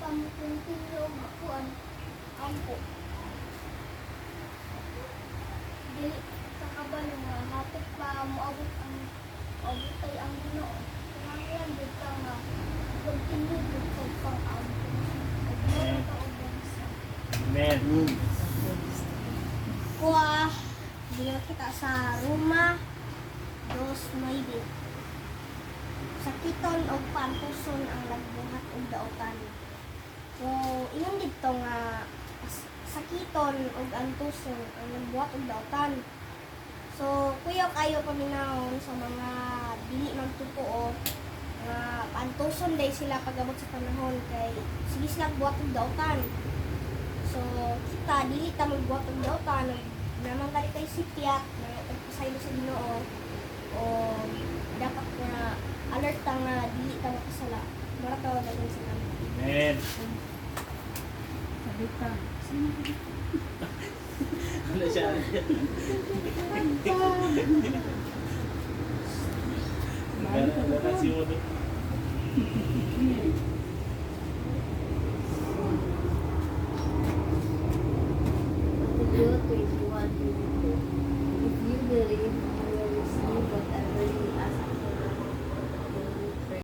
kamo continue makuan ampo. Dili kakabalo nga hapit pa moabot ay ang Ginoo. Kinahanglan gid ka nga continue gid kag pang-ampo. Ug ka ubansa. Amen. Kuha, dili kita sa Roma 2:9. Sakiton o pantuson ang nagbuhat og daotan. So, ingon dito nga sakiton o antuson ang nagbuhat og daotan. So, kuya kayo paminahon sa mga dili man totoo nga pantuson day sila pag-abot sa panahon kay sige sila buhat og daotan. So, kita dili ta magbuhat og daotan naman kali kay sipyat na pagpasaylo sa Ginoo o dapat na alert ta nga dili ta makasala. Mara ka dagan sila. Amen. Sabi ka. Wala siya. Wala si Modo.